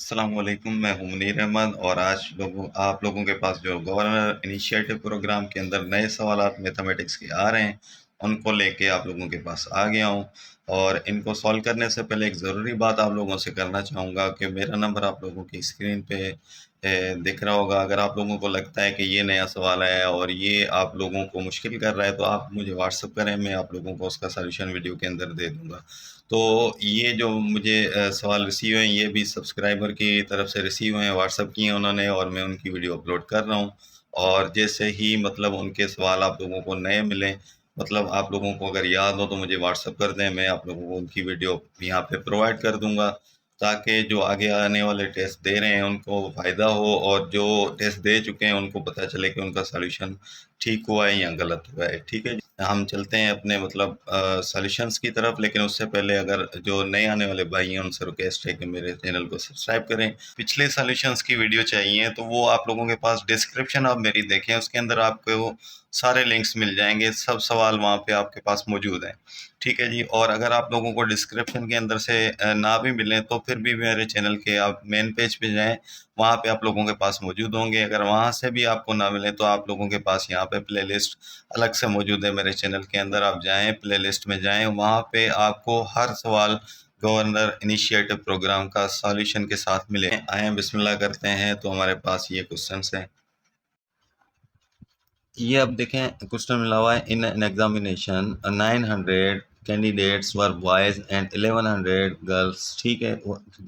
अस्सलाम वालेकुम। मैं हूं मुनीर अहमद और आज आप लोगों के पास जो गवर्नर इनिशिएटिव प्रोग्राम के अंदर नए सवालात मैथमेटिक्स के आ रहे हैं उनको लेके आप लोगों के पास आ गया हूं। और इनको सॉल्व करने से पहले एक ज़रूरी बात आप लोगों से करना चाहूँगा कि मेरा नंबर आप लोगों की स्क्रीन पे दिख रहा होगा। अगर आप लोगों को लगता है कि ये नया सवाल है और ये आप लोगों को मुश्किल कर रहा है तो आप मुझे व्हाट्सअप करें, मैं आप लोगों को उसका सलूशन वीडियो के अंदर दे दूँगा। तो ये जो मुझे सवाल रिसीव हैं ये भी सब्सक्राइबर की तरफ से रिसीव हैं, व्हाट्सअप किए उन्होंने और मैं उनकी वीडियो अपलोड कर रहा हूँ। और जैसे ही मतलब उनके सवाल आप लोगों को नए मिलें, मतलब आप लोगों को अगर याद हो तो मुझे व्हाट्सअप कर दें, मैं आप लोगों को उनकी वीडियो यहाँ पे प्रोवाइड कर दूंगा ताकि जो आगे आने वाले टेस्ट दे रहे हैं उनको फ़ायदा हो और जो टेस्ट दे चुके हैं उनको पता चले कि उनका सॉल्यूशन ठीक हुआ है या गलत हुआ है। ठीक है जी, हम चलते हैं अपने मतलब सॉल्यूशंस की तरफ, लेकिन उससे पहले अगर जो नए आने वाले भाई हैं उनसे रिक्वेस्ट है कि मेरे चैनल को सब्सक्राइब करें। पिछले सॉल्यूशंस की वीडियो चाहिए तो वो आप लोगों के पास डिस्क्रिप्शन आप मेरी देखें, उसके अंदर आपको सारे लिंक्स मिल जाएंगे, सब सवाल वहाँ पे आपके पास मौजूद हैं। ठीक है जी। और अगर आप लोगों को डिस्क्रिप्शन के अंदर से ना भी मिले तो फिर भी मेरे चैनल के आप मेन पेज पे जाएं, वहाँ पे आप लोगों के पास मौजूद होंगे। अगर वहाँ से भी आपको ना मिले तो आप लोगों के पास यहाँ पे प्लेलिस्ट अलग से मौजूद है मेरे चैनल के अंदर, आप जाएं प्लेलिस्ट में जाएं, वहाँ पे आपको हर सवाल गवर्नर इनिशिएटिव प्रोग्राम का सॉल्यूशन के साथ मिले। आए बिस्मिल्लाह करते हैं। तो हमारे पास ये क्वेश्चंस हैं। ये अब देखें क्वेश्चन मिला हुआ है, in an examination 900 candidates were boys and 1100 girls. ठीक है,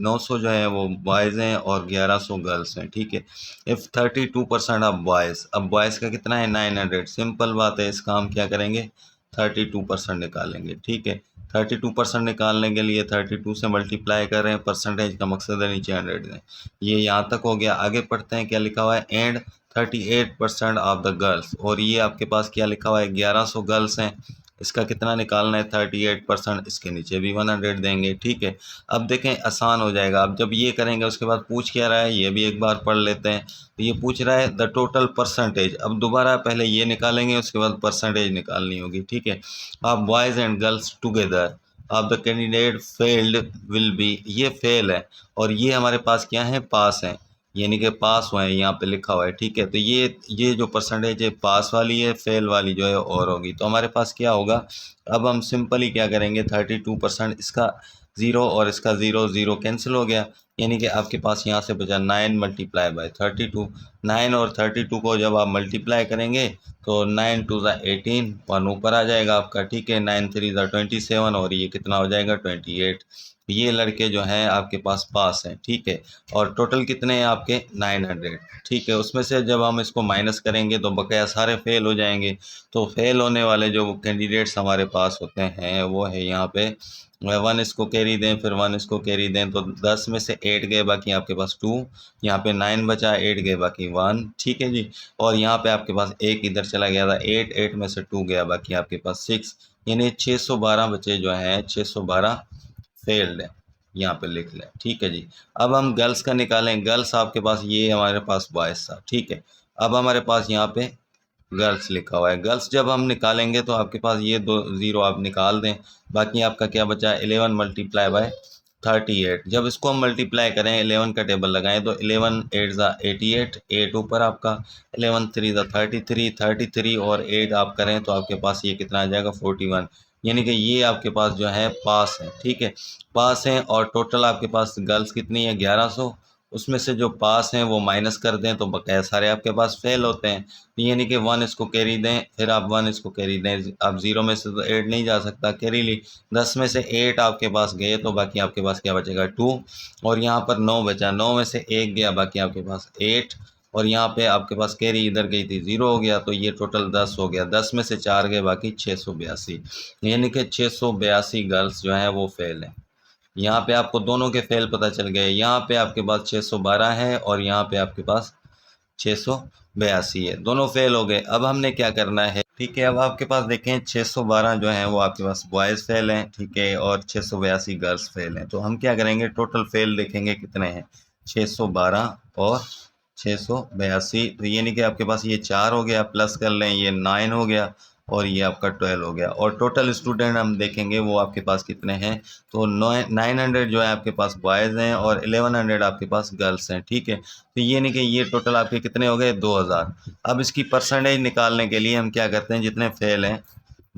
900 जो है वो बॉयज़ हैं और 1100 गर्ल्स हैं। ठीक है, इफ़ 32% ऑफ बॉयज़, अब बॉयज़ का कितना है 900, सिंपल बात है, इसका हम क्या करेंगे 32% निकालेंगे। ठीक है, 32% निकालने के लिए 32 से मल्टीप्लाई कर रहे हैं, परसेंटेज का मकसद है नीचे 100 दें। ये यहाँ तक हो गया। आगे पढ़ते हैं क्या लिखा हुआ है, एंड 38% ऑफ द गर्ल्स, और ये आपके पास क्या लिखा हुआ है 1100 गर्ल्स हैं, इसका कितना निकालना है 38%, इसके नीचे भी 100 देंगे। ठीक है, अब देखें आसान हो जाएगा। अब जब ये करेंगे उसके बाद पूछ क्या रहा है ये भी एक बार पढ़ लेते हैं। तो ये पूछ रहा है द टोटल परसेंटेज, अब दोबारा पहले ये निकालेंगे उसके बाद परसेंटेज निकालनी होगी। ठीक है, आप boys and girls together of the candidate failed will be, ये फेल है और ये हमारे पास क्या है पास है, यानी कि पास हुए हैं, यहाँ पे लिखा हुआ है। ठीक है, तो ये जो परसेंटेज है पास वाली है, फेल वाली जो है और होगी। तो हमारे पास क्या होगा, अब हम सिंपली क्या करेंगे 32%, इसका ज़ीरो और इसका ज़ीरो ज़ीरो कैंसिल हो गया, यानी कि आपके पास यहाँ से बचा 9 मल्टीप्लाई बाय 32। 9 और 32 को जब आप मल्टीप्लाई करेंगे तो 9 टू ज़ा 18, वन ऊपर आ जाएगा आपका। ठीक है, 9 3 ज़ा 27 और ये कितना हो जाएगा 28। ये लड़के जो हैं आपके पास हैं। ठीक है, और टोटल कितने हैं आपके 900। ठीक है, उसमें से जब हम इसको माइनस करेंगे तो बकाया सारे फेल हो जाएंगे। तो फेल होने वाले जो कैंडिडेट्स हमारे पास होते हैं वो है यहाँ पे 1 इसको कैरी दें, फिर 1 इसको कैरी दें, तो 10 में से 8 गए, बाकी आपके पास 2, यहाँ पे 9 बचा, 8 गए बाकी 1। ठीक है जी, और यहाँ पे आपके पास एक इधर चला गया था 8, 8 में से 2 गया, बाकी आपके पास 6, यानी 612 बचे जो हैं 612 फेल्ड है, यहाँ पे लिख लें। ठीक है जी, अब हम गर्ल्स का निकालें। गर्ल्स आपके पास ये हमारे पास बॉयज़ था। ठीक है, अब हमारे पास यहाँ पे गर्ल्स लिखा हुआ है। गर्ल्स जब हम निकालेंगे तो आपके पास ये दो ज़ीरो आप निकाल दें, बाकी आपका क्या बचा 11 मल्टीप्लाई बाय 38। जब इसको हम मल्टीप्लाई करें 11 का टेबल लगाएं तो 11 8 ज़ा 88, 8 ऊपर आपका 11 3 ज़ा 33, 33 और 8 आप करें तो आपके पास ये कितना आ जाएगा 41, यानी कि ये आपके पास जो है पास है। ठीक है, पास हैं और टोटल आपके पास गर्ल्स कितनी है 1100, उसमें से जो पास हैं वो माइनस कर दें तो बकाया सारे आपके पास फेल होते हैं। तो यानी कि 1 इसको कैरी दें, फिर आप 1 इसको कैरी दें, आप 0 में से तो 8 नहीं जा सकता, कैरी ली, 10 में से 8 आपके पास गए तो बाकी आपके पास क्या बचेगा 2, और यहाँ पर 9 बचा, 9 में से 1 गया, बाकी आपके पास 8, और यहाँ पे आपके पास कैरी इधर गई थी 0 हो गया, तो ये टोटल 10 हो गया, 10 में से 4 गए बाकी 682, यानी कि 682 गर्ल्स जो हैं वो फेल हैं। यहाँ पे आपको दोनों के फेल पता चल गए, यहाँ पे आपके पास 612 है और यहाँ पे आपके पास 682 है, दोनों फेल हो गए। अब हमने क्या करना है, ठीक है, अब आपके पास देखें 612 जो है वो आपके पास बॉयज़ फेल हैं। ठीक है, और 682 गर्ल्स फेल हैं। तो हम क्या करेंगे टोटल फेल देखेंगे कितने हैं 612 और 682, तो यानी कि आपके पास ये 4 हो गया, प्लस कर लें ये 9 हो गया, और ये आपका 12 हो गया। और टोटल स्टूडेंट हम देखेंगे वो आपके पास कितने हैं, तो 900 जो है आपके पास बॉयज़ हैं और 1100 आपके पास गर्ल्स हैं, ठीक है। तो ये नहीं कि ये टोटल आपके कितने हो गए, 2000। अब इसकी परसेंटेज निकालने के लिए हम क्या करते हैं, जितने फेल हैं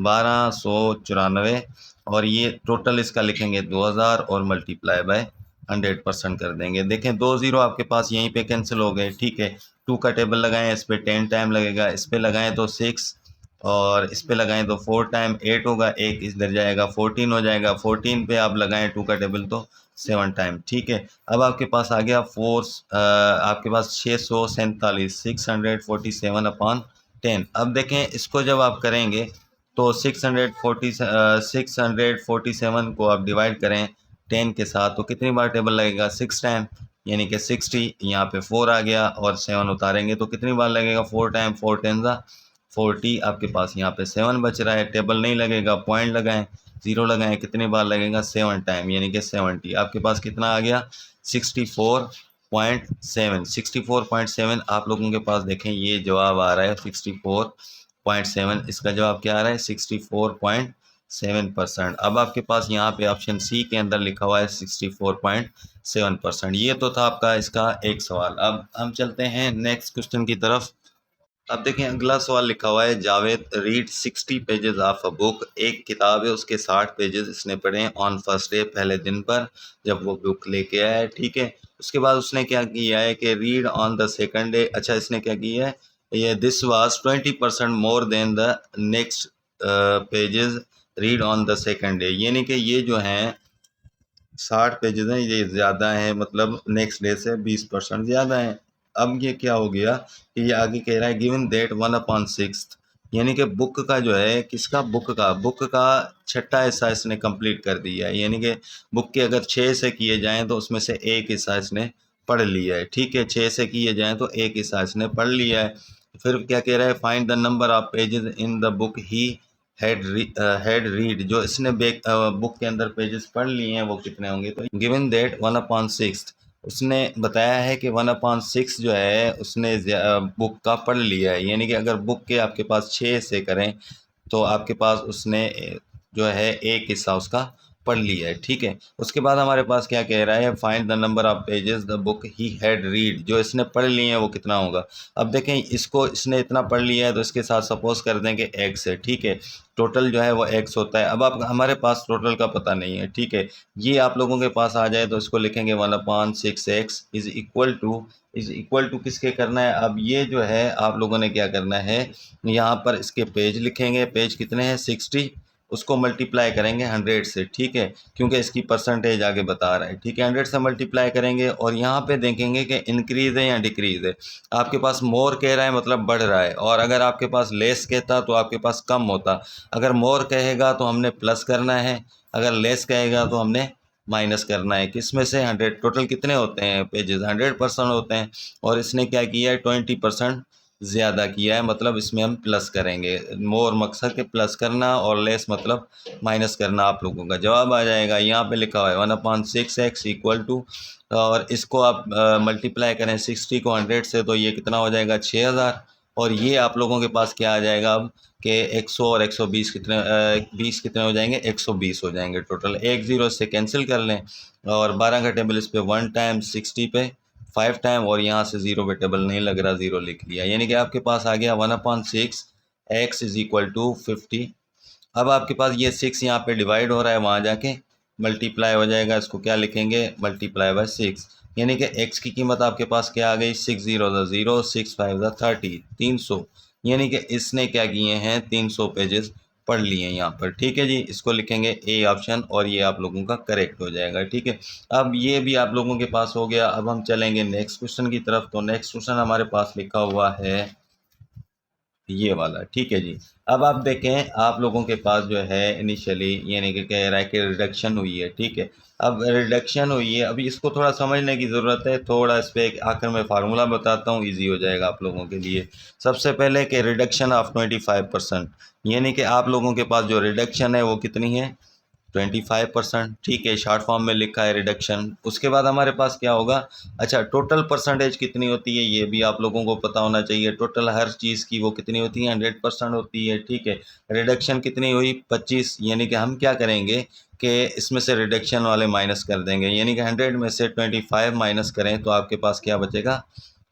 1294, और ये टोटल इसका लिखेंगे 2000 और मल्टीप्लाई बाय 100% कर देंगे। देखें 2 ज़ीरो आपके पास यहीं पे कैंसिल हो गए, ठीक है। 2 का टेबल लगाएं, इस पे 10 टाइम लगेगा, इस पे लगाएं तो 6, और इस पे लगाएं तो 4 टाइम 8 होगा, एक इधर जाएगा 14 हो जाएगा, 14 पे आप लगाएं 2 का टेबल तो 7 टाइम, ठीक है। अब आपके पास आ गया आपके पास 647, 647 अपॉन 10। अब देखें इसको जब आप करेंगे तो 647 को आप डिवाइड करें 10 के साथ, तो कितनी बार टेबल लगेगा, 6 टाइम, यानी कि 60। यहाँ पे 4 आ गया और 7 उतारेंगे तो कितनी बार लगेगा, 4 टाइम, 4 टेन ज़ा 40। आपके पास यहाँ पे 7 बच रहा है, टेबल नहीं लगेगा, पॉइंट लगाएं, ज़ीरो लगाएं, कितनी बार लगेगा, 7 टाइम, यानी कि 70। आपके पास कितना आ गया, 64.7। 64.7 आप लोगों के पास देखें ये जवाब आ रहा है 64.7, इसका जवाब क्या आ रहा है, 64.7%। अब आपके पास यहाँ पे ऑप्शन सी के अंदर लिखा हुआ है 64.7%। ये तो था आपका इसका एक सवाल। अब हम चलते हैं नेक्स्ट क्वेश्चन की तरफ। अब देखें अगला सवाल लिखा हुआ है, Javed read 60 pages of a book. एक किताब है उसके 60 पेजेस इसने पढ़े ऑन फर्स्ट डे, पहले दिन पर जब वो बुक लेके आया है, ठीक है। उसके बाद उसने क्या किया है कि read on the second day, अच्छा इसने क्या किया है, ये this was 20% more than the next pages read on the second day, यानी कि ये जो हैं 60 पेजेस हैं ये ज़्यादा हैं, मतलब नेक्स्ट डे से 20% ज़्यादा हैं। अब ये क्या हो गया कि ये आगे कह रहा है गिवन दैट 1/6, यानी कि बुक का जो है, किसका, बुक का छठा हिस्सा इसने कंप्लीट कर दिया है, यानी कि बुक के अगर 6 से किए जाएँ तो उसमें से एक हिस्सा इसने पढ़ लिया है, ठीक है। 6 से किए जाएँ तो एक हिस्सा इसने पढ़ लिया है। फिर क्या कह रहा है, find the number of pages in the book he head read, जो इसने बुक के अंदर पेजेस पढ़ लिए हैं वो कितने होंगे, तो गिवन दैट 1/6, उसने बताया है कि 1/6 जो है उसने बुक का पढ़ लिया है, यानी कि अगर बुक के आपके पास 6 से करें तो आपके पास उसने जो है एक हिस्सा उसका पढ़ लिया है, ठीक है। उसके बाद हमारे पास क्या कह रहा है, find the number of pages the book he had read, जो इसने पढ़ लिए हैं वो कितना होगा। अब देखें इसको, इसने इतना पढ़ लिया है तो इसके साथ सपोज कर दें कि एक्स है, ठीक है। टोटल जो है वो एक्स होता है। अब आप, हमारे पास टोटल का पता नहीं है, ठीक है। ये आप लोगों के पास आ जाए तो इसको लिखेंगे 1/6x इज़ इक्वल टू किसके करना है। अब ये जो है आप लोगों ने क्या करना है, यहाँ पर इसके पेज लिखेंगे, पेज कितने हैं 60, उसको मल्टीप्लाई करेंगे 100 से, ठीक है, क्योंकि इसकी परसेंटेज आगे बता रहा है, ठीक है। 100 से मल्टीप्लाई करेंगे और यहाँ पे देखेंगे कि इंक्रीज़ है या डिक्रीज़ है। आपके पास मोर कह रहा है मतलब बढ़ रहा है, और अगर आपके पास लेस कहता तो आपके पास कम होता। अगर मोर कहेगा तो हमने प्लस करना है, अगर लेस कहेगा तो हमने माइनस करना है। किस में से 100, टोटल कितने होते हैं पेजेस, 100% होते हैं, और इसने क्या किया है 20% ज़्यादा किया है, मतलब इसमें हम प्लस करेंगे। मोर मकसद के प्लस करना और लेस मतलब माइनस करना। आप लोगों का जवाब आ जाएगा, यहाँ पे लिखा हुआ है 1/6x इक्वल टू, और इसको आप मल्टीप्लाई करें 60 को 100 से तो ये कितना हो जाएगा 6000। और ये आप लोगों के पास क्या आ जाएगा अब कि 100 और 120 कितने 20 कितने हो जाएंगे, 120 हो जाएंगे टोटल। एक ज़ीरो से कैंसिल कर लें, और 12 का टेबल इस पे 1 टाइम, 60 पे 5 टाइम, और यहाँ से ज़ीरो पे टेबल नहीं लग रहा, ज़ीरो लिख लिया, यानी कि आपके पास आ गया 1/6x=50। अब आपके पास ये 6 यहाँ पे डिवाइड हो रहा है, वहाँ जाके मल्टीप्लाई हो जाएगा, इसको क्या लिखेंगे, मल्टीप्लाई बाय 6, यानी कि x की कीमत आपके पास क्या आ गई, 6 0 0, 6 5 30, 300, यानी कि इसने क्या किए हैं 300 पेजेस पढ़ लिए हैं यहाँ पर, ठीक है जी। इसको लिखेंगे ए ऑप्शन, और ये आप लोगों का करेक्ट हो जाएगा, ठीक है। अब ये भी आप लोगों के पास हो गया। अब हम चलेंगे नेक्स्ट क्वेश्चन की तरफ। तो नेक्स्ट क्वेश्चन हमारे पास लिखा हुआ है ये वाला, ठीक है जी। अब आप देखें आप लोगों के पास जो है इनिशियली, यानी कि कह रहा है कि रिडक्शन हुई है, ठीक है। अब रिडक्शन हुई है, अभी इसको थोड़ा समझने की ज़रूरत है, थोड़ा इस पर आखिर में फार्मूला बताता हूँ, इजी हो जाएगा आप लोगों के लिए। सबसे पहले कि रिडक्शन ऑफ 25%, यानी कि आप लोगों के पास जो रिडक्शन है वो कितनी है, 25%, ठीक है, शॉर्ट फॉर्म में लिखा है रिडक्शन। उसके बाद हमारे पास क्या होगा, अच्छा टोटल परसेंटेज कितनी होती है ये भी आप लोगों को पता होना चाहिए। टोटल हर चीज़ की वो कितनी होती है, 100% होती है, ठीक है। रिडक्शन कितनी हुई, 25, यानी कि हम क्या करेंगे कि इसमें से रिडक्शन वाले माइनस कर देंगे, यानी कि 100 में से 25 माइनस करें तो आपके पास क्या बचेगा,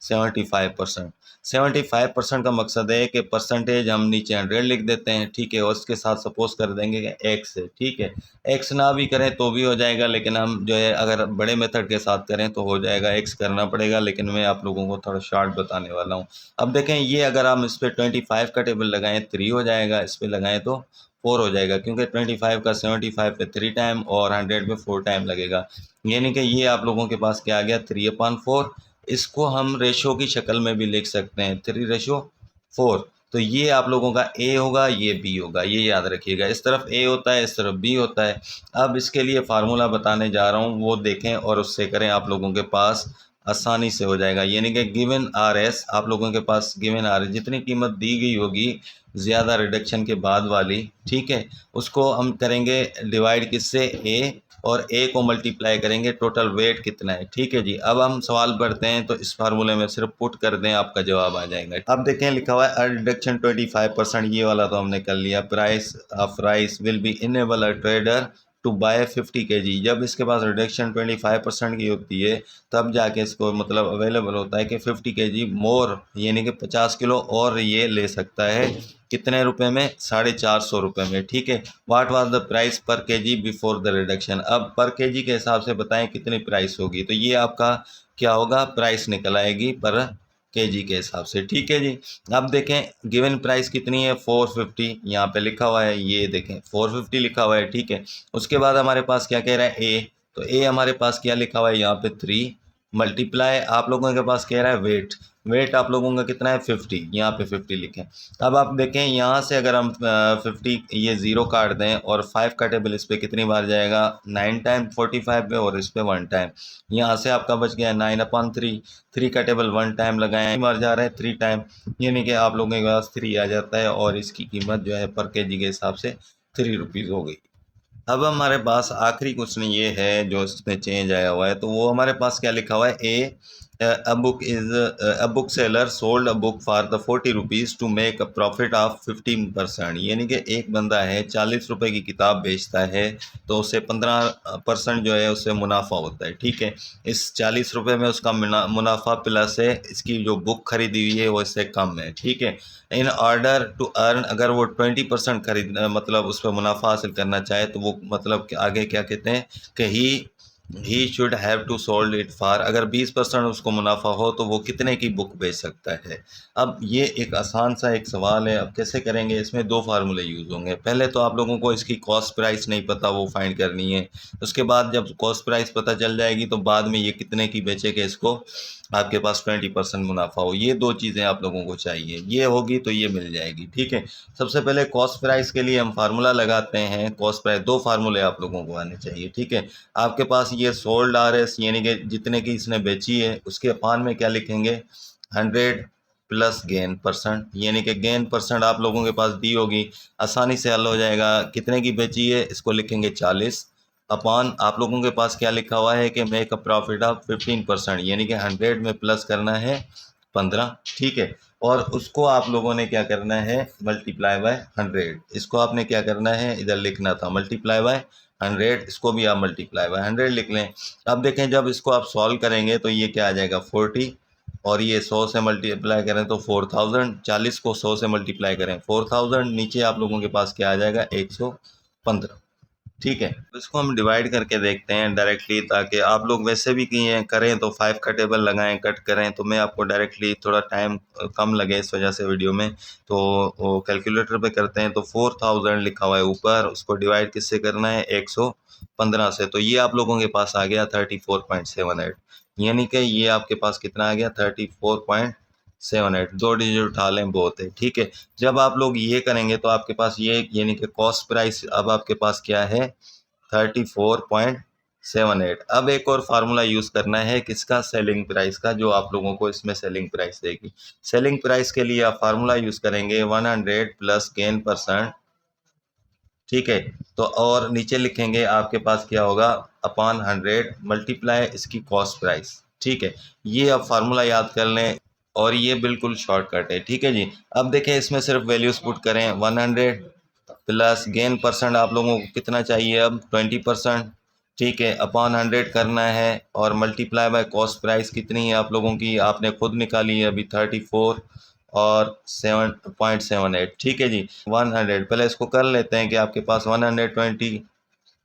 75%। 75% का मकसद है कि परसेंटेज हम नीचे 100 लिख देते हैं, ठीक है, और उसके साथ सपोज कर देंगे कि एक्स है, ठीक है। एक्स ना भी करें तो भी हो जाएगा, लेकिन हम जो है अगर बड़े मेथड के साथ करें तो हो जाएगा, एक्स करना पड़ेगा, लेकिन मैं आप लोगों को थोड़ा शॉर्ट बताने वाला हूँ। अब देखें, ये अगर हम इस पर 25 का टेबल लगाएं 3 हो जाएगा, इस पर लगाएं तो 4 हो जाएगा, क्योंकि 25 का 75 पे 3 टाइम और 100 पे 4 टाइम लगेगा, यानी कि ये आप लोगों के पास क्या आ गया, 3/4। इसको हम रेशो की शक्ल में भी लिख सकते हैं, 3/4। तो ये आप लोगों का ए होगा, ये बी होगा, ये याद रखिएगा, इस तरफ ए होता है, इस तरफ बी होता है। अब इसके लिए फार्मूला बताने जा रहा हूँ, वो देखें और उससे करें, आप लोगों के पास आसानी से हो जाएगा। यानी कि गिवन आर एस, आप लोगों के पास गिवन आर एस जितनी कीमत दी गई होगी ज़्यादा रिडक्शन के बाद वाली, ठीक है, उसको हम करेंगे डिवाइड किससे, ए, और ए को मल्टीप्लाई करेंगे टोटल वेट कितना है, ठीक है जी। अब हम सवाल पढ़ते हैं, तो इस फार्मूले में सिर्फ पुट कर दें, आपका जवाब आ जाएगा। अब देखें लिखा हुआ है रिडक्शन 25%, ये वाला तो हमने कर लिया। Price of rice will be enable a trader to buy 50 kg। जब इसके पास रिडक्शन 25% की होती है तब जाके इसको मतलब अवेलेबल होता है कि 50 kg मोर, यानी कि 50 किलो और ये ले सकता है, कितने रुपए में, 450 रुपये में, ठीक है। व्हाट वाज द प्राइस पर केजी बिफोर द रिडक्शन। अब पर केजी के हिसाब से बताएं कितनी प्राइस होगी, तो ये आपका क्या होगा, प्राइस निकल आएगी पर केजी के हिसाब से, ठीक है जी। अब देखें गिवन प्राइस कितनी है, 450, यहाँ पे लिखा हुआ है, ये देखें 450 लिखा हुआ है, ठीक है। उसके बाद हमारे पास क्या कह रहा है, ए, तो ए हमारे पास क्या लिखा हुआ है यहाँ पे 3 मल्टीप्लाई, आप लोगों के पास कह रहा है वेट, वेट आप लोगों का कितना है 50, यहाँ पे 50 लिखें। अब आप देखें यहाँ से अगर हम 50 ये ज़ीरो काट दें और 5 का टेबल इस पर कितनी बार जाएगा, 9 टाइम 45 पे, और इस पर 1 टाइम, यहाँ से आपका बच गया 9/3। 3 का टेबल 1 टाइम लगाएं, बार जा रहा है 3 टाइम, यानी कि आप लोगों के पास 3 आ जाता है, और इसकी कीमत जो है पर केजी के हिसाब से 3 रुपीज़ हो गई। अब हमारे पास आखिरी क्वेश्चन ये है जो इसमें चेंज आया हुआ है, तो वो हमारे पास क्या लिखा हुआ है, a a book is a book seller sold a book for the 40 rupees to make a profit of 15%, यानी कि एक बंदा है 40 रुपए की किताब बेचता है तो उससे 15% जो है उससे मुनाफा होता है, ठीक है। इस 40 रुपए में उसका मुनाफा प्लस है इसकी जो बुक खरीदी हुई है वो इससे कम है, ठीक है। इन ऑर्डर टू अर्न, अगर वो 20% खरीद मतलब उस पर मुनाफा हासिल करना चाहे तो वो मतलब कि आगे क्या कहते हैं कि he should have to sold it for, अगर 20% उसको मुनाफा हो तो वो कितने की बुक बेच सकता है। अब ये एक आसान सा एक सवाल है, अब कैसे करेंगे, इसमें दो फार्मूले यूज़ होंगे। पहले तो आप लोगों को इसकी कॉस्ट प्राइस नहीं पता, वो फाइंड करनी है। उसके बाद जब कॉस्ट प्राइस पता चल जाएगी तो बाद में ये कितने की बेचेगा इसको, आपके पास 20% मुनाफा हो, ये दो चीज़ें आप लोगों को चाहिए, ये होगी तो ये मिल जाएगी, ठीक है। सबसे पहले कॉस्ट प्राइस के लिए हम फार्मूला लगाते हैं, कॉस्ट प्राइस, दो फार्मूले आप लोगों को आने चाहिए, ठीक है। आपके पास ये सोल्ड आर एस, यानी कि जितने की इसने बेची है उसके अपान में क्या लिखेंगे, 100 प्लस गेन परसेंट, यानी कि गेन परसेंट आप लोगों के पास दी होगी, आसानी से हल हो जाएगा। कितने की बेची है इसको लिखेंगे 40, अपॉन आप लोगों के पास क्या लिखा हुआ है कि मेक अ प्रॉफिट ऑफ 15%, यानी कि 100 में प्लस करना है 15, ठीक है। और उसको आप लोगों ने क्या करना है, मल्टीप्लाई बाय 100, इसको आपने क्या करना है, इधर लिखना था मल्टीप्लाई बाय 100, इसको भी आप मल्टीप्लाई बाय 100 लिख लें। अब देखें जब इसको आप सॉल्व करेंगे तो ये क्या आ जाएगा 40, और ये 100 से मल्टीप्लाई करें तो 4000, 40 को 100 से मल्टीप्लाई करें 4000, नीचे आप लोगों के पास क्या आ जाएगा 115, ठीक है। तो इसको हम डिवाइड करके देखते हैं डायरेक्टली, ताकि आप लोग वैसे भी किए करें तो 5 का टेबल लगाएं, कट करें, तो मैं आपको डायरेक्टली थोड़ा टाइम कम लगे इस वजह से वीडियो में, तो वो कैलकुलेटर पे करते हैं। तो 4000 लिखा हुआ है ऊपर, उसको डिवाइड किससे करना है, 115 से, तो ये आप लोगों के पास आ गया 34.78, यानी कि ये आपके पास कितना आ गया 34.78, दो डिजिट उठा लें बहुत है, ठीक है। जब आप लोग ये करेंगे तो आपके पास ये यानी कि कॉस्ट प्राइस अब आपके पास क्या है 34.78। अब एक और फार्मूला यूज़ करना है किसका, सेलिंग प्राइस का, जो आप लोगों को इसमें सेलिंग प्राइस देगी। सेलिंग प्राइस के लिए आप फार्मूला यूज़ करेंगे 100 प्लस गेन परसेंट, ठीक है। तो और नीचे लिखेंगे आपके पास क्या होगा, अपॉन 100 मल्टीप्लाई इसकी कॉस्ट प्राइस। ठीक है, ये अब फार्मूला याद कर लें और ये बिल्कुल शॉर्टकट है। ठीक है जी। अब देखें इसमें सिर्फ वैल्यूज पुट करें, 100 प्लस गेन परसेंट आप लोगों को कितना चाहिए, अब 20%। ठीक है, अपॉन 100 करना है और मल्टीप्लाई बाय कॉस्ट प्राइस कितनी है आप लोगों की, आपने खुद निकाली है अभी 34 और 7.78। ठीक है जी। 100 पहले इसको कर लेते हैं कि आपके पास 120,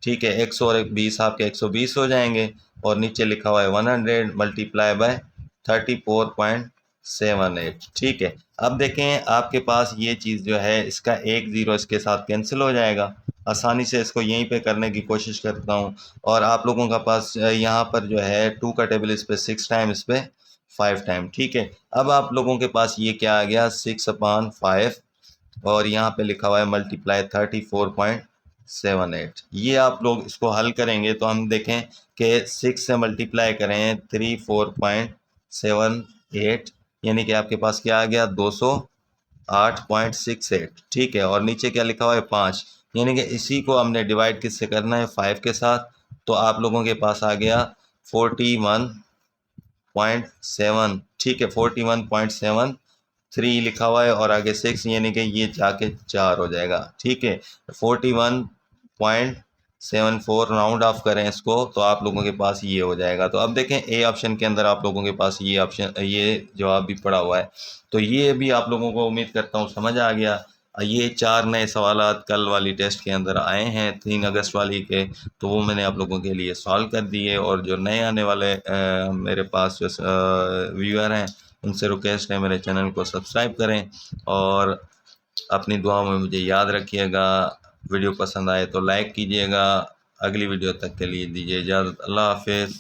ठीक है, 100 और 20 आपके 120 हो जाएंगे। और नीचे लिखा हुआ है 100 मल्टीप्लाई बाय 34.78। ठीक है। अब देखें आपके पास ये चीज़ जो है इसका एक ज़ीरो इसके साथ कैंसिल हो जाएगा। आसानी से इसको यहीं पे करने की कोशिश करता हूँ। और आप लोगों का पास यहाँ पर जो है 2 का टेबल इस पे 6 टाइम, इस पे 5 टाइम। ठीक है। अब आप लोगों के पास ये क्या आ गया, 6/5 और यहाँ पे लिखा हुआ है मल्टीप्लाई 34.78। ये आप लोग इसको हल करेंगे तो हम देखें कि 6 से मल्टीप्लाई करें 34.78, यानी कि आपके पास क्या आ गया, 208.68। ठीक है। और नीचे क्या लिखा हुआ है, 5, यानी कि इसी को हमने डिवाइड किससे करना है, 5 के साथ। तो आप लोगों के पास आ गया 41.7। ठीक है, 41.73 लिखा हुआ है और आगे 6, यानी कि ये जाके 4 हो जाएगा। ठीक है, 41.74 राउंड ऑफ करें इसको तो आप लोगों के पास ये हो जाएगा। तो अब देखें ए ऑप्शन के अंदर आप लोगों के पास ये ऑप्शन, ये जवाब भी पड़ा हुआ है। तो ये भी आप लोगों को उम्मीद करता हूँ समझ आ गया। ये 4 नए सवालात कल वाली टेस्ट के अंदर आए हैं 3 अगस्त वाली के, तो वो मैंने आप लोगों के लिए सॉल्व कर दिए। और जो नए आने वाले मेरे पास जो व्यूअर हैं उनसे रिक्वेस्ट है मेरे चैनल को सब्सक्राइब करें और अपनी दुआओं में मुझे याद रखिएगा। वीडियो पसंद आए तो लाइक कीजिएगा। अगली वीडियो तक के लिए दीजिए इजाज़त। अल्लाह हाफिज़।